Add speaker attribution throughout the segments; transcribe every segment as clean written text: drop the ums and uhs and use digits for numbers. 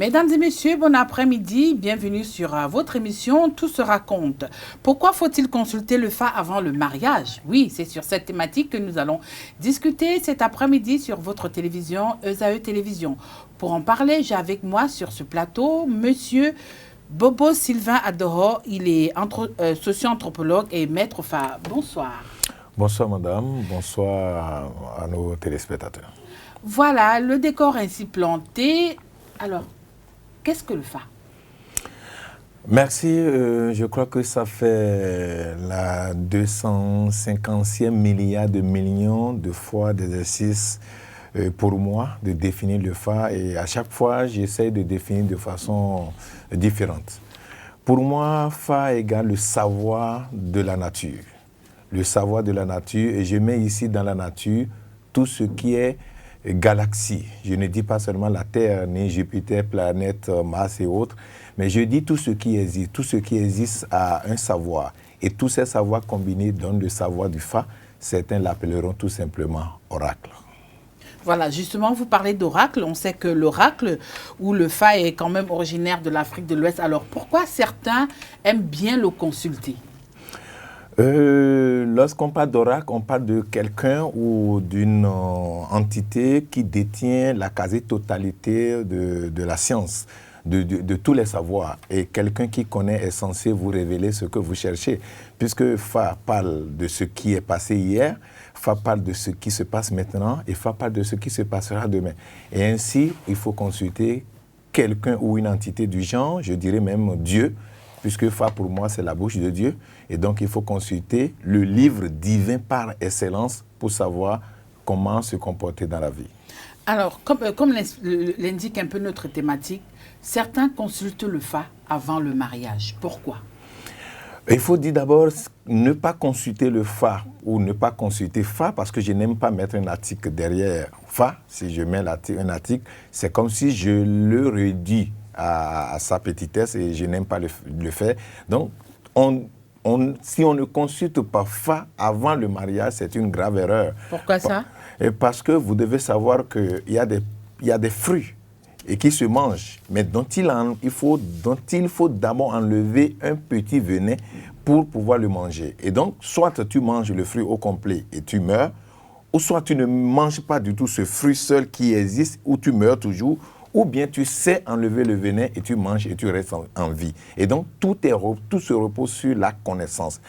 Speaker 1: Mesdames et messieurs, bon après-midi. Bienvenue sur votre émission Tout se raconte. Pourquoi faut-il consulter le FA avant le mariage? Oui, c'est sur cette thématique que nous allons discuter cet après-midi sur votre télévision, ESAE Télévision. Pour en parler, j'ai avec moi sur ce plateau Monsieur Bobo Sylvain Adoro. Il est socio-anthropologue et maître FA. Bonsoir.
Speaker 2: Bonsoir madame, bonsoir à nos téléspectateurs.
Speaker 1: Voilà, le décor ainsi planté. Alors, qu'est-ce que le FA?
Speaker 2: Merci, je crois que ça fait la 250e milliard de millions de fois d'exercice pour moi de définir le FA, et à chaque fois j'essaie de définir de façon différente. Pour moi, FA égale le savoir de la nature. Le savoir de la nature, et je mets ici dans la nature tout ce qui est galaxie. Je ne dis pas seulement la Terre, ni Jupiter, planète, Mars et autres, mais je dis tout ce qui existe. Tout ce qui existe a un savoir. Et tous ces savoirs combinés donnent le savoir du FA. Certains l'appelleront tout simplement oracle.
Speaker 1: Voilà, justement, vous parlez d'oracle. On sait que l'oracle ou le FA est quand même originaire de l'Afrique de l'Ouest. Alors, pourquoi certains aiment bien le consulter?
Speaker 2: Lorsqu'on parle d'oracle, on parle de quelqu'un ou d'une entité qui détient la quasi-totalité de la science, de tous les savoirs. Et quelqu'un qui connaît est censé vous révéler ce que vous cherchez. Puisque Fa parle de ce qui est passé hier, Fa parle de ce qui se passe maintenant et Fa parle de ce qui se passera demain. Et ainsi, il faut consulter quelqu'un ou une entité du genre, je dirais même Dieu, puisque Fa pour moi c'est la bouche de Dieu, et donc il faut consulter le livre divin par excellence pour savoir comment se comporter dans la vie.
Speaker 1: Alors, comme l'indique un peu notre thématique, certains consultent le FA avant le mariage. Pourquoi?
Speaker 2: Il faut dire d'abord ne pas consulter le FA ou ne pas consulter FA, parce que je n'aime pas mettre un article derrière FA. Si je mets un article, c'est comme si je le redis à sa petitesse, et je n'aime pas le faire. Donc, si on ne consulte pas FA avant le mariage, c'est une grave erreur.
Speaker 1: Pourquoi ça?
Speaker 2: Parce que vous devez savoir qu'il y a des fruits et qui se mangent, mais dont il faut d'abord enlever un petit venin pour pouvoir le manger. Et donc, soit tu manges le fruit au complet et tu meurs, ou soit tu ne manges pas du tout ce fruit seul qui existe, ou tu meurs toujours, ou bien tu sais enlever le venin et tu manges et tu restes en vie. Et donc, tout se repose sur la connaissance,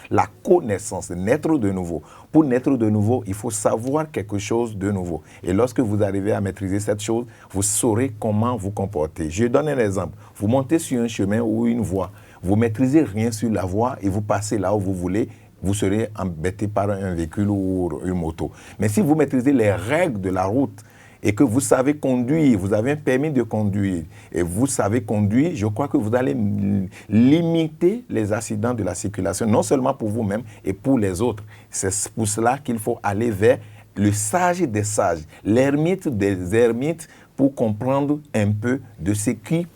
Speaker 2: naître de nouveau. Pour naître de nouveau, il faut savoir quelque chose de nouveau. Et lorsque vous arrivez à maîtriser cette chose, vous saurez comment vous comporter. Je donne un exemple. Vous montez sur un chemin ou une voie. Vous ne maîtrisez rien sur la voie et vous passez là où vous voulez. Vous serez embêté par un véhicule ou une moto. Mais si vous maîtrisez les règles de la route, et que vous savez conduire, vous avez un permis de conduire, et vous savez conduire, je crois que vous allez limiter les accidents de la circulation, non seulement pour vous-même et pour les autres. C'est pour cela qu'il faut aller vers le sage des sages, l'ermite des ermites, pour comprendre un peu de ce qui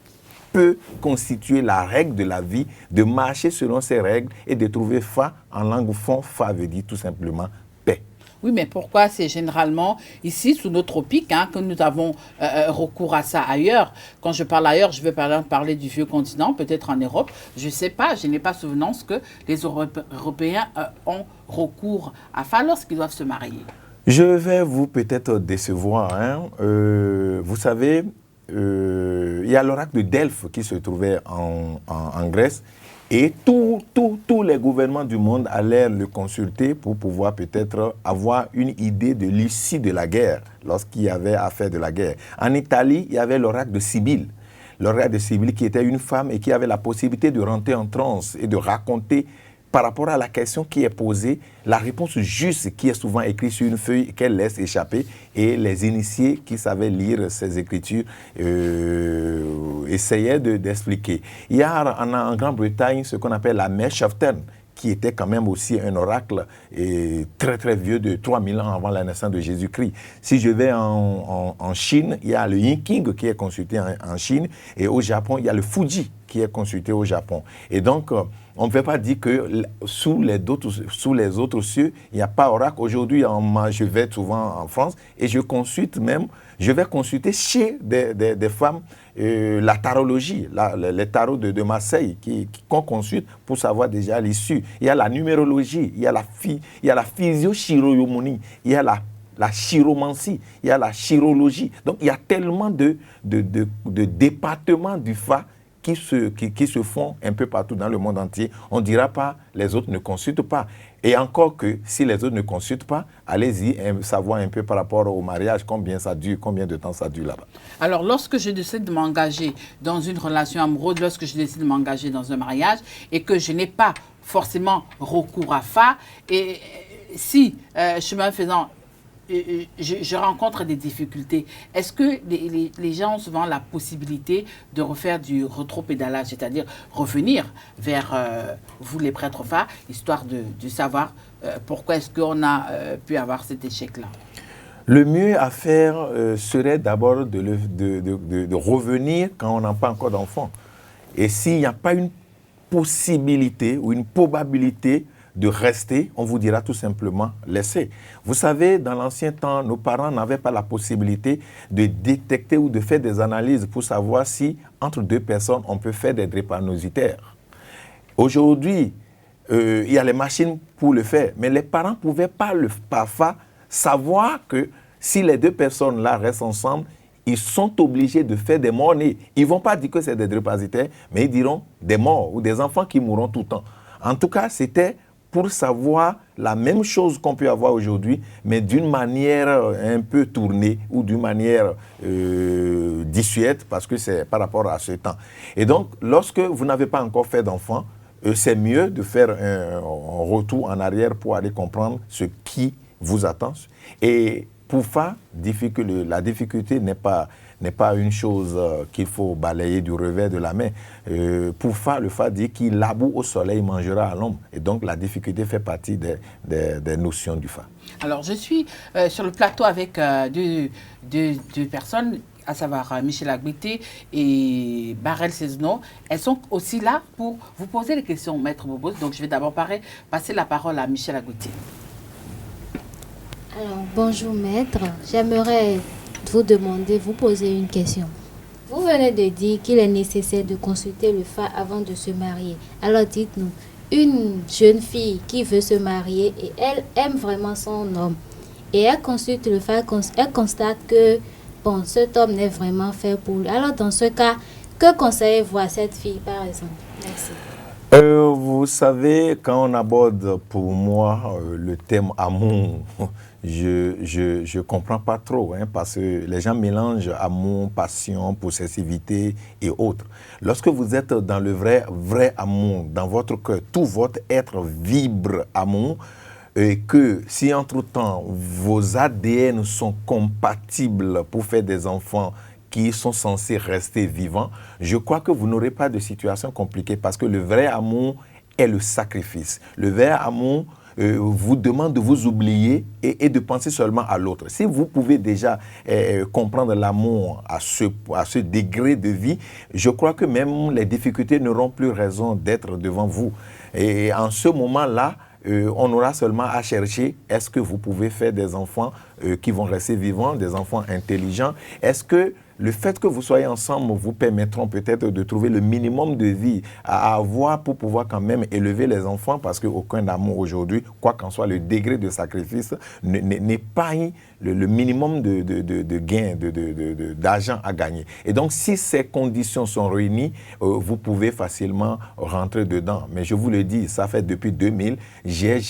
Speaker 2: peut constituer la règle de la vie, de marcher selon ces règles et de trouver Fa en langue fond. Fa veut dire tout simplement paix.
Speaker 1: Oui, mais pourquoi c'est généralement ici, sous nos tropiques, que nous avons recours à ça ailleurs? Quand je parle ailleurs, je veux par exemple parler du vieux continent, peut-être en Europe. Je ne sais pas, je n'ai pas souvenance que les Européens ont recours à ça lorsqu'ils doivent se marier.
Speaker 2: Je vais vous peut-être décevoir. Vous savez, il y a l'oracle de Delphes qui se trouvait en Grèce. Et tous les gouvernements du monde allaient le consulter pour pouvoir peut-être avoir une idée de l'issue de la guerre, lorsqu'il y avait affaire de la guerre. En Italie, il y avait l'oracle de Sibylle. L'oracle de Sibylle qui était une femme et qui avait la possibilité de rentrer en transe et de raconter par rapport à la question qui est posée, la réponse juste qui est souvent écrite sur une feuille qu'elle laisse échapper, et les initiés qui savaient lire ces écritures essayaient d'expliquer. Il y a en Grande-Bretagne ce qu'on appelle la mère Shafton, qui était quand même aussi un oracle très très vieux de 3000 ans avant la naissance de Jésus-Christ. Si je vais en Chine, il y a le Yin King qui est consulté en Chine, et au Japon, il y a le Fuji qui est consulté au Japon. Et donc, on ne peut pas dire que sous les autres cieux, il n'y a pas oracle. Aujourd'hui, je vais souvent en France et je vais consulter chez des femmes la tarologie, les tarots de Marseille qu'on consulte pour savoir déjà l'issue. Il y a la numérologie, il y a la physio-chiroyomonie, il y a la chiromancie, il y a la chirologie. Donc, il y a tellement de départements du Fa qui se font un peu partout dans le monde entier. On ne dira pas les autres ne consultent pas. Et encore que si les autres ne consultent pas, allez-y savoir un peu par rapport au mariage, combien de temps ça dure là-bas.
Speaker 1: Alors, lorsque je décide de m'engager dans une relation amoureuse, lorsque je décide de m'engager dans un mariage et que je n'ai pas forcément recours à Fa, et si, chemin faisant, je rencontre des difficultés. Est-ce que les gens ont souvent la possibilité de refaire du rétropédalage, c'est-à-dire revenir vers vous, les prêtres Fa, histoire de savoir pourquoi est-ce qu'on a pu avoir cet échec-là?
Speaker 2: Le mieux à faire serait d'abord de revenir quand on n'a pas encore d'enfant. Et s'il n'y a pas une possibilité ou une probabilité de rester, on vous dira tout simplement laissez. Vous savez, dans l'ancien temps, nos parents n'avaient pas la possibilité de détecter ou de faire des analyses pour savoir si, entre deux personnes, on peut faire des drépanocytaires. Aujourd'hui, il y a les machines pour le faire, mais les parents ne pouvaient pas parfois savoir que si les deux personnes-là restent ensemble, ils sont obligés de faire des morts-nés. Ils ne vont pas dire que c'est des drépanocytaires, mais ils diront des morts ou des enfants qui mourront tout le temps. En tout cas, c'était pour savoir la même chose qu'on peut avoir aujourd'hui, mais d'une manière un peu tournée ou d'une manière dissuète, parce que c'est par rapport à ce temps. Et donc, lorsque vous n'avez pas encore fait d'enfant, c'est mieux de faire un retour en arrière pour aller comprendre ce qui vous attend. Et pour ça, la difficulté n'est pas une chose qu'il faut balayer du revers de la main. Pour Fa, le Fa dit qu'il laboure au soleil, mangera à l'ombre. Et donc, la difficulté fait partie des notions du Fa.
Speaker 1: Alors, je suis sur le plateau avec deux personnes, à savoir Michel Agbité et Barel Sezno. Elles sont aussi là pour vous poser des questions, Maître Bobos. Donc, je vais d'abord passer la parole à Michel Agbité.
Speaker 3: Alors, bonjour Maître. J'aimerais vous poser une question. Vous venez de dire qu'il est nécessaire de consulter le Fa avant de se marier. Alors dites-nous, une jeune fille qui veut se marier et elle aime vraiment son homme et elle consulte le Fa, elle constate que bon, cet homme n'est vraiment fait pour lui. Alors dans ce cas, que conseillez-vous à cette fille par exemple? Merci.
Speaker 2: Vous savez, quand on aborde pour moi le thème amour, je ne comprends pas trop, parce que les gens mélangent amour, passion, possessivité et autres. Lorsque vous êtes dans le vrai amour, dans votre cœur, tout votre être vibre amour, et que si entre-temps vos ADN sont compatibles pour faire des enfants qui sont censés rester vivants, je crois que vous n'aurez pas de situation compliquée parce que le vrai amour est le sacrifice. Le vrai amour vous demande de vous oublier et de penser seulement à l'autre. Si vous pouvez déjà comprendre l'amour à ce degré de vie, je crois que même les difficultés n'auront plus raison d'être devant vous. Et en ce moment-là, on aura seulement à chercher, est-ce que vous pouvez faire des enfants qui vont rester vivants, des enfants intelligents? Est-ce que le fait que vous soyez ensemble vous permettront peut-être de trouver le minimum de vie à avoir pour pouvoir quand même élever les enfants, parce qu'aucun amour aujourd'hui, quoi qu'en soit le degré de sacrifice, n'est pas le minimum de gain, d'argent à gagner. Et donc, si ces conditions sont réunies, vous pouvez facilement rentrer dedans. Mais je vous le dis, ça fait depuis 2000, je n'ai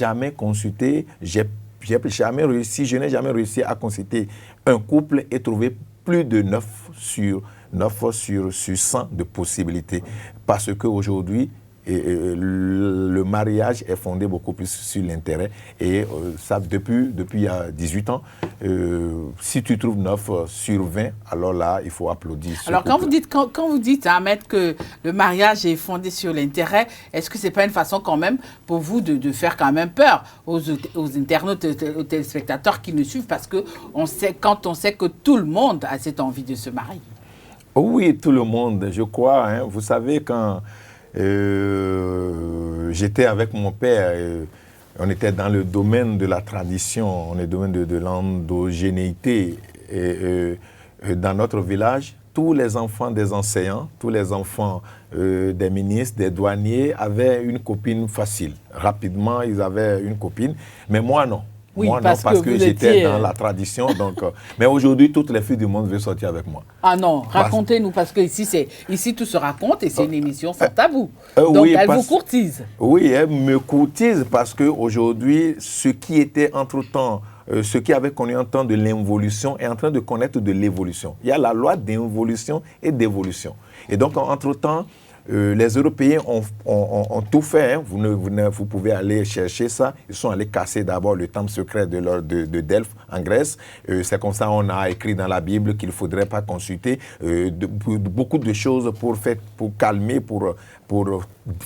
Speaker 2: jamais réussi à consulter un couple et trouver plus de 9 sur 100 de possibilités. Parce qu'aujourd'hui, le mariage est fondé beaucoup plus sur l'intérêt. Et ça, depuis 18 ans, si tu trouves 9 sur 20, alors là, il faut applaudir.
Speaker 1: Alors, quand vous dites, Ahmed, que le mariage est fondé sur l'intérêt, est-ce que ce n'est pas une façon quand même pour vous de faire quand même peur aux internautes, aux téléspectateurs qui nous suivent, parce que quand on sait que tout le monde a cette envie de se marier?
Speaker 2: Oui, tout le monde, je crois. Hein. Vous savez, quand j'étais avec mon père, on était dans le domaine de la tradition, on est dans le domaine de l'endogénéité. Dans notre village, tous les enfants des enseignants, tous les enfants des ministres, des douaniers avaient une copine facile. Rapidement, ils avaient une copine, mais moi non.
Speaker 1: Oui,
Speaker 2: moi
Speaker 1: parce
Speaker 2: non, parce que j'étais
Speaker 1: étiez...
Speaker 2: dans la tradition. Donc, mais aujourd'hui, toutes les filles du monde veulent sortir avec moi.
Speaker 1: Ah non, racontez-nous, parce que ici tout se raconte et c'est une émission sans tabou. Donc
Speaker 2: oui,
Speaker 1: elle vous courtise.
Speaker 2: Oui, elle me courtise parce qu'aujourd'hui, ce qui était entre-temps, ce qui avait connu un temps de l'involution est en train de connaître de l'évolution. Il y a la loi d'involution et d'évolution. Et donc, entre-temps, les Européens ont tout fait. Hein. Vous pouvez aller chercher ça. Ils sont allés casser d'abord le temple secret de Delphes en Grèce. C'est comme ça qu'on a écrit dans la Bible qu'il ne faudrait pas consulter beaucoup de choses pour calmer, pour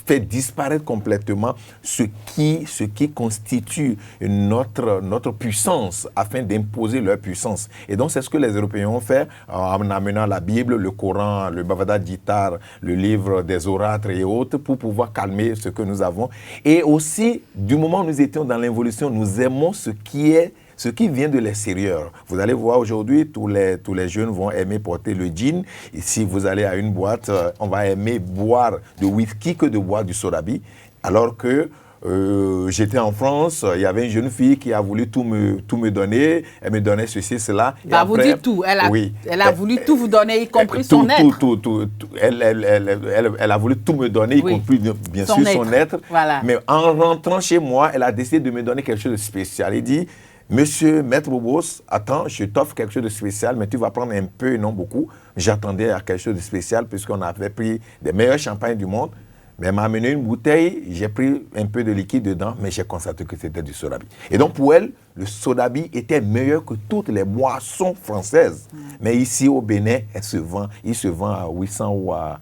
Speaker 2: faire disparaître complètement ce qui constitue notre puissance afin d'imposer leur puissance. Et donc, c'est ce que les Européens ont fait en amenant la Bible, le Coran, le Bhagavad Gita, le livre des oracles et autres pour pouvoir calmer ce que nous avons. Et aussi, du moment où nous étions dans l'involution, nous aimons ce qui vient de l'extérieur. Vous allez voir aujourd'hui, tous les jeunes vont aimer porter le jean. Et si vous allez à une boîte, on va aimer boire du whisky que de boire du sodabi. Alors que j'étais en France, il y avait une jeune fille qui a voulu tout me donner. Elle me donnait ceci, cela.
Speaker 1: Bah, vous dites tout. Elle a voulu tout vous donner, y compris son être.
Speaker 2: Tout. Elle a voulu tout me donner, y compris bien sûr son être.
Speaker 1: Voilà.
Speaker 2: Mais en rentrant chez moi, elle a décidé de me donner quelque chose de spécial. Elle dit, Monsieur Maître Bobos, attends, je t'offre quelque chose de spécial, mais tu vas prendre un peu et non beaucoup. J'attendais à quelque chose de spécial puisqu'on avait pris des meilleurs champagnes du monde. Mais elle m'a amené une bouteille, j'ai pris un peu de liquide dedans, mais j'ai constaté que c'était du sodabi. Et donc pour elle, le sodabi était meilleur que toutes les boissons françaises. Mais ici au Bénin, il se vend à 800 ou à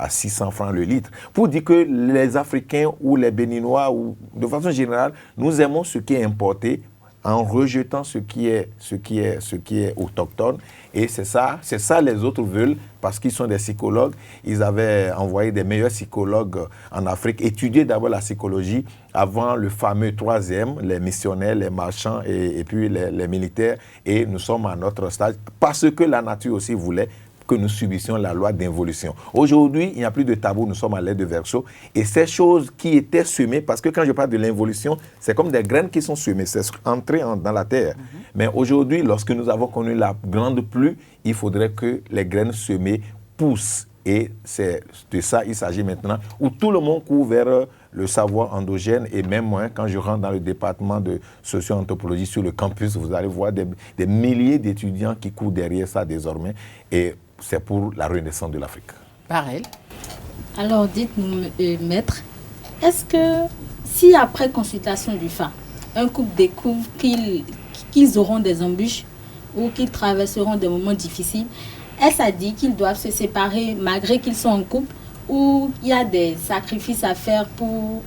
Speaker 2: 600 francs le litre. Pour dire que les Africains ou les Béninois, ou de façon générale, nous aimons ce qui est importé en rejetant ce qui est autochtone. Et c'est ça les autres veulent, parce qu'ils sont des psychologues. Ils avaient envoyé des meilleurs psychologues en Afrique, étudier d'abord la psychologie avant le fameux troisième, les missionnaires, les marchands et puis les militaires. Et nous sommes à notre stage, parce que la nature aussi voulait que nous subissions la loi d'involution. Aujourd'hui, il n'y a plus de tabou, nous sommes à l'ère de Verseau. Et ces choses qui étaient semées, parce que quand je parle de l'involution, c'est comme des graines qui sont semées, c'est entré dans la terre. Mais aujourd'hui, lorsque nous avons connu la grande pluie, il faudrait que les graines semées poussent. Et c'est de ça il s'agit maintenant, où tout le monde court vers le savoir endogène. Et même moi, quand je rentre dans le département de socio-anthropologie sur le campus, vous allez voir des milliers d'étudiants qui courent derrière ça désormais. Et c'est pour la renaissance de l'Afrique.
Speaker 1: Pareil.
Speaker 4: Alors, dites-nous, maître, est-ce que si après consultation du FA, un couple découvre qu'ils auront des embûches ou qu'ils traverseront des moments difficiles, est-ce à dire qu'ils doivent se séparer malgré qu'ils sont en couple, ou il y a des sacrifices à faire pour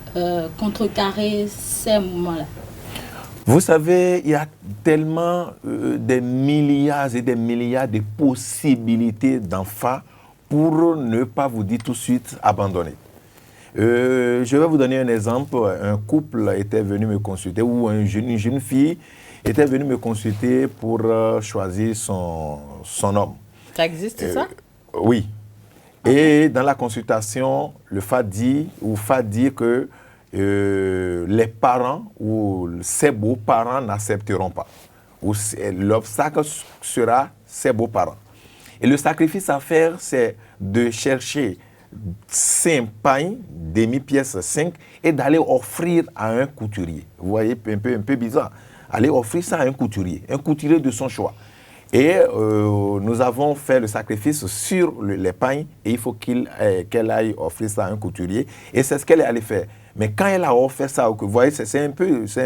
Speaker 4: contrecarrer ces moments-là?
Speaker 2: Vous savez, il y a tellement des milliards et des milliards de possibilités d'enfants pour ne pas vous dire tout de suite abandonner. Je vais vous donner un exemple. Un couple était venu me consulter, ou une jeune fille était venue me consulter pour choisir son homme.
Speaker 1: Ça existe, ça?
Speaker 2: Oui. Et dans la consultation, le FA dit que les parents ou ses beaux-parents n'accepteront pas. L'obstacle sera ses beaux-parents. Et le sacrifice à faire, c'est de chercher 5 pains, demi-pièces 5, et d'aller offrir à un couturier. Vous voyez, un peu bizarre. Aller offrir ça à un couturier de son choix. Et nous avons fait le sacrifice sur les pains, et il faut qu'elle aille offrir ça à un couturier. Et c'est ce qu'elle est allée faire. Mais quand elle a offert ça, vous voyez, c'est un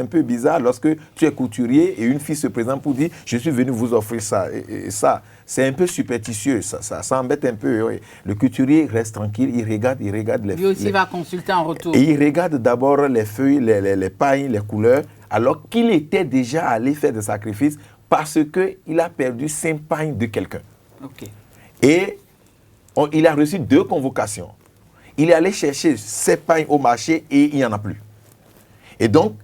Speaker 2: peu bizarre lorsque tu es couturier et une fille se présente pour dire « je suis venu vous offrir ça ». Et ça, c'est un peu superstitieux, ça embête un peu. Oui. Le couturier reste tranquille, il regarde les...
Speaker 1: Lui aussi va consulter en retour.
Speaker 2: Et il regarde d'abord les feuilles, les pailles, les couleurs, alors qu'il était déjà allé faire des sacrifices parce qu'il a perdu 5 pailles de quelqu'un.
Speaker 1: Okay.
Speaker 2: Et il a reçu 2 convocations. Il est allé chercher ses pagnes au marché et il n'y en a plus. Et donc,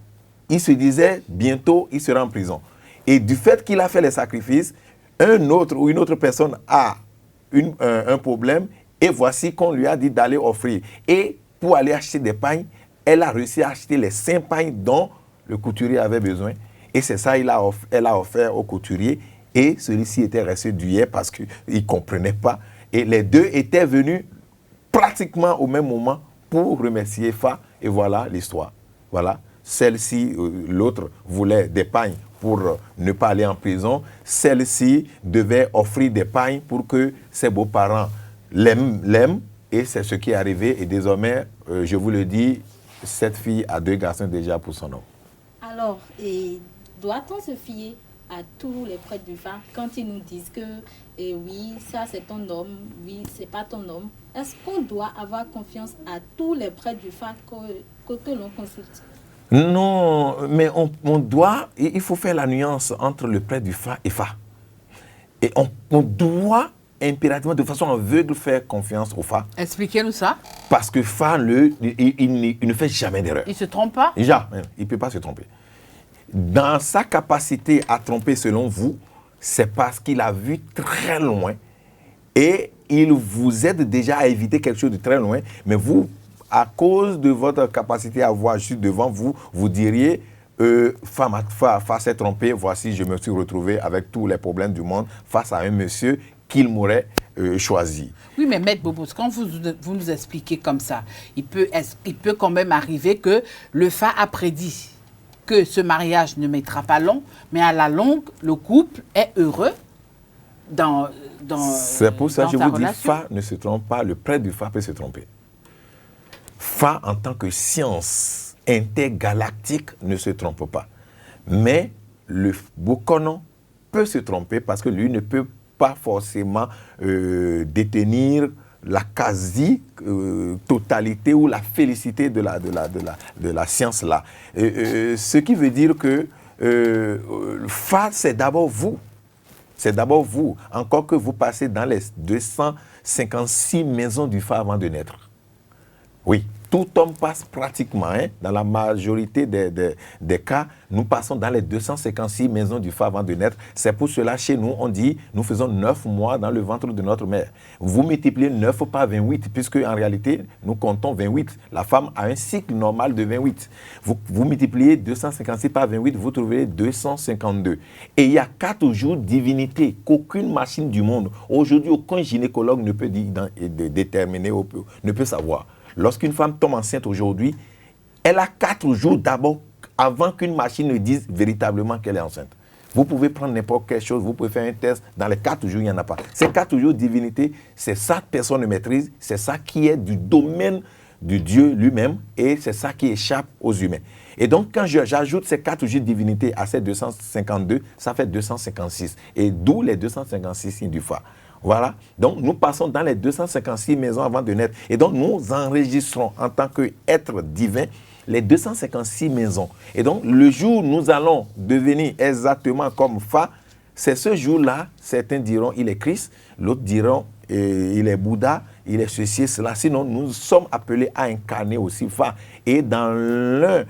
Speaker 2: il se disait, bientôt, il sera en prison. Et du fait qu'il a fait les sacrifices, un autre ou une autre personne a un problème et voici qu'on lui a dit d'aller offrir. Et pour aller acheter des pagnes, elle a réussi à acheter les 5 pagnes dont le couturier avait besoin. Et c'est ça, elle a offert au couturier. Et celui-ci était resté douillet parce qu'il ne comprenait pas. Et les deux étaient venus pratiquement au même moment pour remercier Fa. Et voilà l'histoire. Voilà. Celle-ci, l'autre voulait des pagnes pour ne pas aller en prison. Celle-ci devait offrir des pagnes pour que ses beaux-parents l'aiment. Et c'est ce qui est arrivé. Et désormais, je vous le dis, cette fille a 2 garçons déjà pour son homme.
Speaker 4: Alors, doit-on se fier à tous les prêtres du Fa quand ils nous disent que oui, ça c'est ton homme, oui, c'est pas ton homme? Est-ce qu'on doit avoir confiance à tous les prêtres du Fa que l'on consulte?
Speaker 2: Non, mais on doit, il faut faire la nuance entre le prêtre du Fa et Fa. Et on doit impérativement, de façon aveugle, faire confiance au Fa.
Speaker 1: Expliquez-nous ça.
Speaker 2: Parce que Fa, il ne fait jamais d'erreur.
Speaker 1: Il ne se trompe pas?
Speaker 2: Jamais, il ne peut pas se tromper. Dans sa capacité à tromper selon vous, c'est parce qu'il a vu très loin et il vous aide déjà à éviter quelque chose de très loin. Mais vous, à cause de votre capacité à voir juste devant vous, vous diriez Fa s'est trompé, voici, je me suis retrouvé avec tous les problèmes du monde face à un monsieur qu'il m'aurait choisi.
Speaker 1: Oui, mais Maître Bobos, quand vous nous expliquez comme ça, il peut quand même arriver que le Fa a prédit que ce mariage ne mettra pas long, mais à la longue, le couple est heureux dans
Speaker 2: c'est pour ça que je vous dis,
Speaker 1: relation.
Speaker 2: Fa ne se trompe pas, le prêtre du Fa peut se tromper. Fa, en tant que science intergalactique, ne se trompe pas. Mais le Bokonon peut se tromper parce que lui ne peut pas forcément détenir la quasi-totalité ou la félicité de la science-là. Ce qui veut dire que Fa, c'est d'abord vous. C'est d'abord vous. Encore que vous passez dans les 256 maisons du Fa avant de naître. Oui, tout homme passe pratiquement, dans la majorité des cas, nous passons dans les 256 maisons du Fa avant de naître. C'est pour cela, chez nous, on dit, nous faisons 9 mois dans le ventre de notre mère. Vous multipliez 9 par 28, puisque en réalité, nous comptons 28. La femme a un cycle normal de 28. Vous multipliez 256 par 28, vous trouverez 252. Et il y a 4 jours de divinité qu'aucune machine du monde, aujourd'hui, aucun gynécologue ne peut déterminer, ne peut savoir. Lorsqu'une femme tombe enceinte aujourd'hui, elle a 4 jours d'abord avant qu'une machine ne dise véritablement qu'elle est enceinte. Vous pouvez prendre n'importe quelle chose, vous pouvez faire un test, dans les 4 jours, il n'y en a pas. Ces 4 jours de divinité, c'est ça que personne ne maîtrise, c'est ça qui est du domaine de Dieu lui-même et c'est ça qui échappe aux humains. Et donc, quand j'ajoute ces 4 jours de divinité à ces 252, ça fait 256. Et d'où les 256 signes du Fa. Voilà. Donc, nous passons dans les 256 maisons avant de naître. Et donc, nous enregistrons en tant qu'être divin les 256 maisons. Et donc, le jour où nous allons devenir exactement comme Fa, c'est ce jour-là, certains diront il est Christ, l'autre diront il est Bouddha, il est ceci et cela. Sinon, nous sommes appelés à incarner aussi Fa. Et dans l'un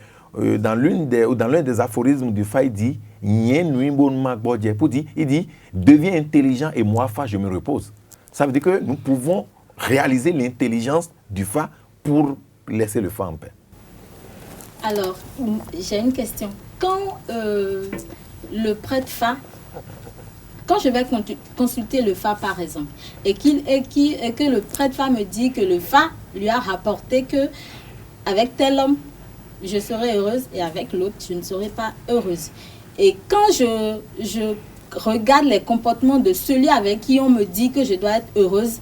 Speaker 2: des aphorismes du Fa, il dit il dit, deviens intelligent et moi, Fa, je me repose. Ça veut dire que nous pouvons réaliser l'intelligence du Fa pour laisser le Fa en paix.
Speaker 4: Alors, j'ai une question. Quand le prêtre Fa, quand je vais consulter le Fa par exemple, et que le prêtre Fa me dit que le Fa lui a rapporté que avec tel homme, je serai heureuse et avec l'autre, je ne serai pas heureuse. Et quand je regarde les comportements de celui avec qui on me dit que je dois être heureuse,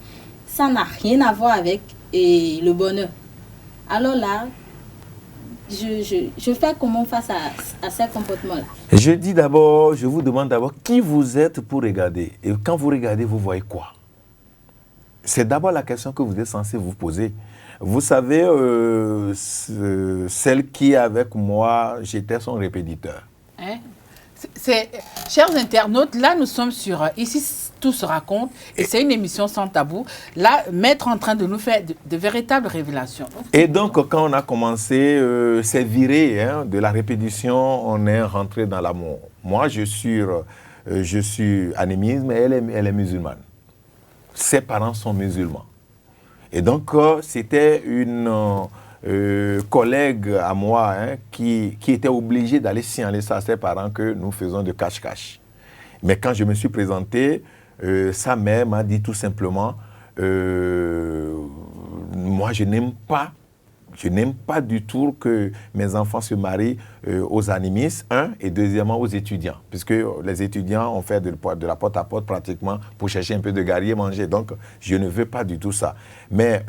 Speaker 4: ça n'a rien à voir avec le bonheur. Alors là, je fais comment face à ces comportements-là?
Speaker 2: Je vous demande d'abord qui vous êtes pour regarder. Et quand vous regardez, vous voyez quoi? C'est d'abord la question que vous êtes censé vous poser. Vous savez, celle qui est avec moi, j'étais son répétiteur.
Speaker 1: Hein? Chers internautes, là nous sommes sur Ici tout se raconte et c'est une émission sans tabou. Là, Maître en train de nous faire de véritables révélations.
Speaker 2: Et donc quand on a commencé, c'est viré de la répétition, on est rentré dans l'amour. Moi je suis animisme et elle est musulmane. Ses parents sont musulmans. Et donc c'était une collègue à moi qui était obligée d'aller signaler ça à ses parents que nous faisons de cache-cache. Mais quand je me suis présenté, sa mère m'a dit tout simplement, moi je n'aime pas du tout que mes enfants se marient aux animistes, et deuxièmement aux étudiants, puisque les étudiants ont fait de la porte à porte pratiquement pour chercher un peu de garier manger. Donc je ne veux pas du tout ça. Mais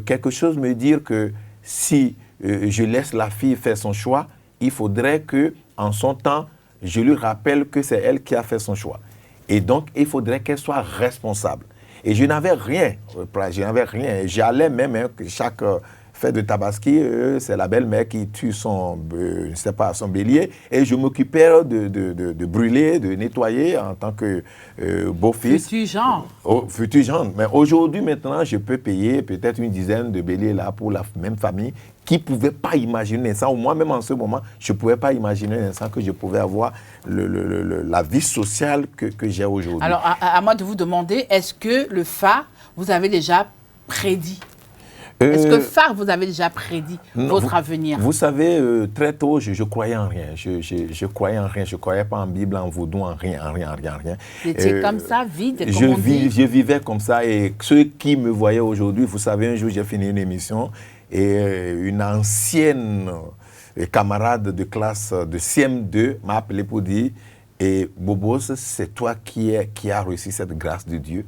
Speaker 2: quelque chose me dit que si je laisse la fille faire son choix, il faudrait que en son temps, je lui rappelle que c'est elle qui a fait son choix. Et donc, il faudrait qu'elle soit responsable. Et je n'avais rien. J'allais même, chaque fête de Tabaski, c'est la belle-mère qui tue son bélier. Et je m'occupais de brûler, de nettoyer en tant que beau-fils.
Speaker 1: Futur genre.
Speaker 2: Futur genre. Mais aujourd'hui, maintenant, je peux payer peut-être une dizaine de béliers là pour la même famille qui ne pouvait pas imaginer ça. Ou moi-même, en ce moment, je ne pouvais pas imaginer que je pouvais avoir la vie sociale que j'ai aujourd'hui.
Speaker 1: Alors, à moi de vous demander, est-ce que le phare, vous avez déjà prédit Est-ce que phare, vous avez déjà prédit votre avenir?
Speaker 2: Vous savez, très tôt, je croyais en rien. Je croyais en rien. Je ne croyais pas en Bible, en vaudou, en rien.
Speaker 1: C'était comme ça, vide, comme on dit.
Speaker 2: Je vivais comme ça. Et ceux qui me voyaient aujourd'hui, vous savez, un jour, j'ai fini une émission et une ancienne camarade de classe de CM2 m'a appelé pour dire « Bobos, c'est toi qui as reçu cette grâce de Dieu. »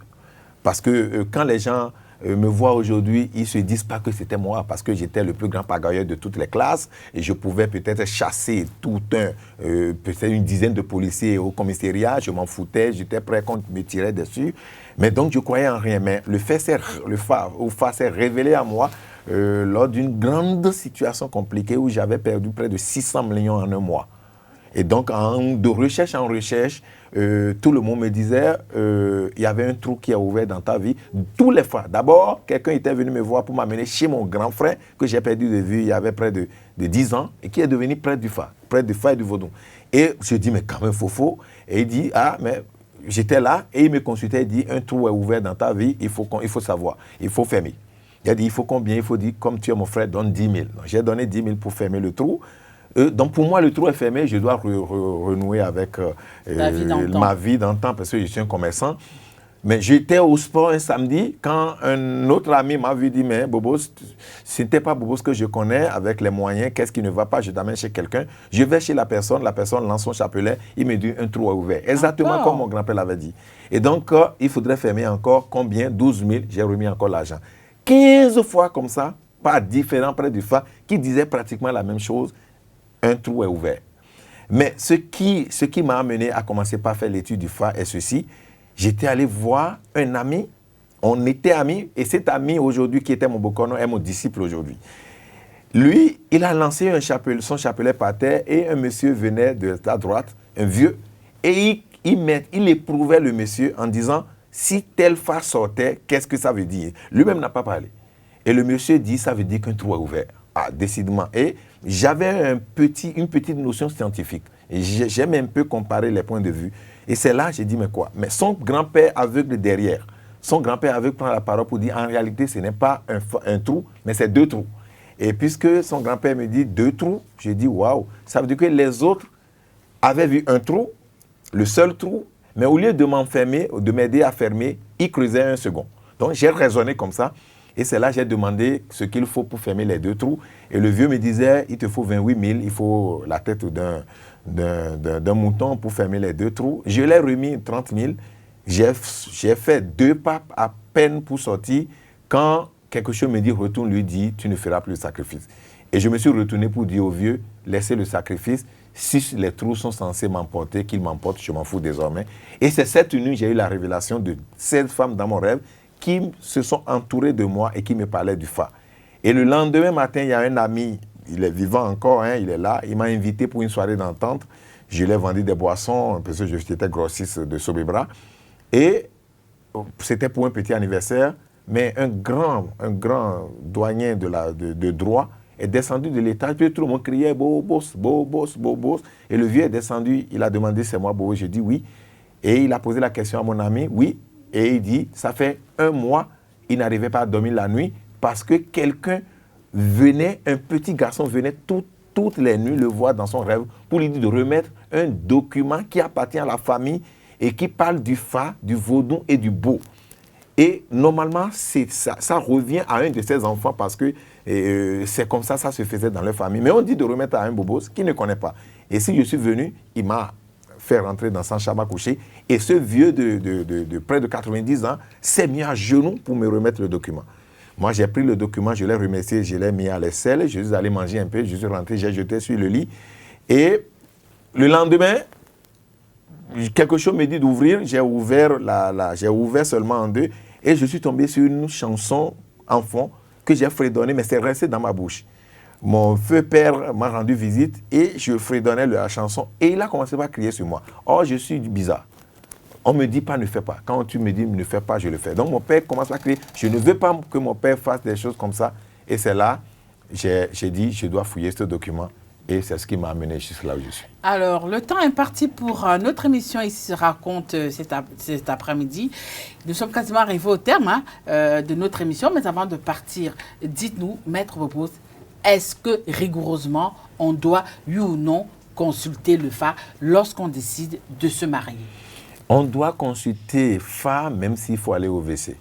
Speaker 2: Parce que quand les gens me voient aujourd'hui, ils ne se disent pas que c'était moi parce que j'étais le plus grand pagailleur de toutes les classes et je pouvais peut-être chasser peut-être une dizaine de policiers au commissariat, je m'en foutais, j'étais prêt qu'on me tirait dessus. Mais donc je croyais en rien. Mais le phare s'est révélé à moi lors d'une grande situation compliquée où j'avais perdu près de 600 millions en un mois. Et donc, de recherche en recherche, tout le monde me disait, il y avait un trou qui a ouvert dans ta vie. Tous les fois. D'abord, quelqu'un était venu me voir pour m'amener chez mon grand frère, que j'ai perdu de vue il y avait près de 10 ans, et qui est devenu prêtre du phare et du vaudou. Et je dis, mais quand même, faux. Et il dit, mais j'étais là, et il me consultait, il dit, un trou est ouvert dans ta vie, il faut savoir, il faut fermer. Il a dit, il faut combien? Il faut dire, comme tu es mon frère, donne 10 000. Donc, j'ai donné 10 000 pour fermer le trou. Donc pour moi, le trou est fermé, je dois renouer avec ma vie d'antan parce que je suis un commerçant. Mais j'étais au sport un samedi quand un autre ami m'a vu dire « Mais Bobos, ce n'était pas Bobos que je connais avec les moyens, qu'est-ce qui ne va pas, je t'amène chez quelqu'un. » Je vais chez la personne lance son chapelet, il me dit « Un trou est ouvert. » Exactement comme mon grand-père l'avait dit. Et donc, il faudrait fermer encore combien? 12 000, j'ai remis encore l'argent. 15 fois comme ça, pas différent près du phare, qui disait pratiquement la même chose. Un trou est ouvert. Mais ce qui m'a amené à commencer par faire l'étude du phare est ceci. J'étais allé voir un ami. On était amis. Et cet ami aujourd'hui qui était mon bokono est mon disciple aujourd'hui. Lui, il a lancé son chapelet par terre et un monsieur venait de la droite, un vieux. Et il éprouvait le monsieur en disant, si tel phare sortait, qu'est-ce que ça veut dire? Lui-même n'a pas parlé. Et le monsieur dit, ça veut dire qu'un trou est ouvert. Ah, décidément. Et j'avais une petite notion scientifique. J'aime un peu comparer les points de vue. Et c'est là que j'ai dit, mais quoi? Mais son grand-père aveugle derrière. Son grand-père aveugle prend la parole pour dire, en réalité, ce n'est pas un trou, mais c'est 2 trous. Et puisque son grand-père me dit 2 trous, j'ai dit, waouh, ça veut dire que les autres avaient vu un trou, le seul trou, mais au lieu de m'enfermer, de m'aider à fermer, ils creusaient un second. Donc j'ai raisonné comme ça. Et c'est là que j'ai demandé ce qu'il faut pour fermer les 2 trous. Et le vieux me disait, il te faut 28 000, il faut la tête d'un mouton pour fermer les 2 trous. Je l'ai remis 30 000. J'ai fait 2 pas à peine pour sortir. Quand quelque chose me dit, retourne, lui dit, tu ne feras plus le sacrifice. Et je me suis retourné pour dire au vieux, laissez le sacrifice. Si les trous sont censés m'emporter, qu'ils m'emportent, je m'en fous désormais. Et c'est cette nuit, j'ai eu la révélation de 16 femmes dans mon rêve qui se sont entourés de moi et qui me parlaient du phare. Et le lendemain matin, il y a un ami, il est vivant encore, il est là, il m'a invité pour une soirée d'entente. Je lui ai vendu des boissons, parce que j'étais grossiste de Sobibra. Et c'était pour un petit anniversaire, mais un grand douanier de droit est descendu de l'étage, puis tout le monde criait « Bobos, Bobos, Bobos ». Et le vieux est descendu, il a demandé « C'est moi, Bobo ?» J'ai dit « Oui ». Et il a posé la question à mon ami « Oui ». Et il dit « Ça fait 1 mois, il n'arrivait pas à dormir la nuit parce que quelqu'un venait, un petit garçon venait toutes les nuits le voir dans son rêve pour lui dire de remettre un document qui appartient à la famille et qui parle du Fa, du vaudou et du beau. Et normalement, ça revient à un de ses enfants parce que c'est comme ça se faisait dans leur famille. Mais on dit de remettre à un bobos qui ne connaît pas. Et si je suis venu, il m'a fait rentrer dans son chambre à coucher. Et ce vieux de près de 90 ans s'est mis à genoux pour me remettre le document. Moi, j'ai pris le document, je l'ai remercié, je l'ai mis à l'aisselle, je suis allé manger un peu, je suis rentré, j'ai jeté sur le lit. Et le lendemain, quelque chose me dit d'ouvrir, j'ai ouvert seulement en 2 et je suis tombé sur une chanson en fond que j'ai fredonnée, mais c'est resté dans ma bouche. Mon feu père m'a rendu visite et je fredonnais la chanson et il a commencé à crier sur moi. Oh, je suis bizarre. On ne me dit pas ne fais pas. Quand tu me dis ne fais pas, je le fais. Donc mon père commence à crier. Je ne veux pas que mon père fasse des choses comme ça. Et c'est là, j'ai dit, je dois fouiller ce document. Et c'est ce qui m'a amené jusque là où je suis.
Speaker 1: Alors, le temps est parti pour notre émission Ici se raconte cet après-midi. Nous sommes quasiment arrivés au terme de notre émission. Mais avant de partir, dites-nous, Maître Bobos, est-ce que rigoureusement, on doit, oui ou non, consulter le Fa lorsqu'on décide de se marier?
Speaker 2: On doit consulter Fa même s'il faut aller au WC.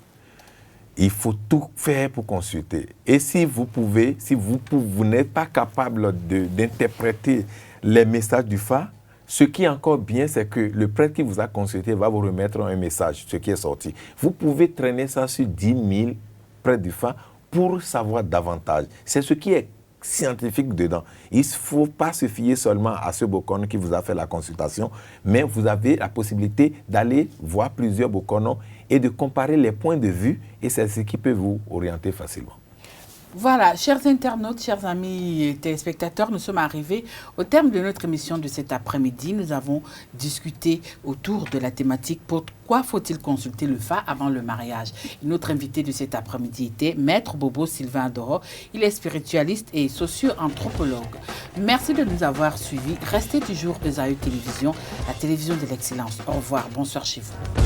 Speaker 2: Il faut tout faire pour consulter. Et si vous n'êtes pas capable d'interpréter les messages du Fa, ce qui est encore bien, c'est que le prêtre qui vous a consulté va vous remettre un message, ce qui est sorti. Vous pouvez traîner ça sur 10 000 prêtres du Fa pour savoir davantage. C'est ce qui est scientifique dedans. Il ne faut pas se fier seulement à ce bokono qui vous a fait la consultation, mais vous avez la possibilité d'aller voir plusieurs bokonos et de comparer les points de vue, et c'est ce qui peut vous orienter facilement.
Speaker 1: Voilà, chers internautes, chers amis téléspectateurs, nous sommes arrivés au terme de notre émission de cet après-midi. Nous avons discuté autour de la thématique « Pourquoi faut-il consulter le Fa avant le mariage ?» Notre invité de cet après-midi était Maître Bobo Sylvain Adoro. Il est spiritualiste et socio-anthropologue. Merci de nous avoir suivis. Restez toujours Esaü Télévision, la télévision de l'excellence. Au revoir, bonsoir chez vous.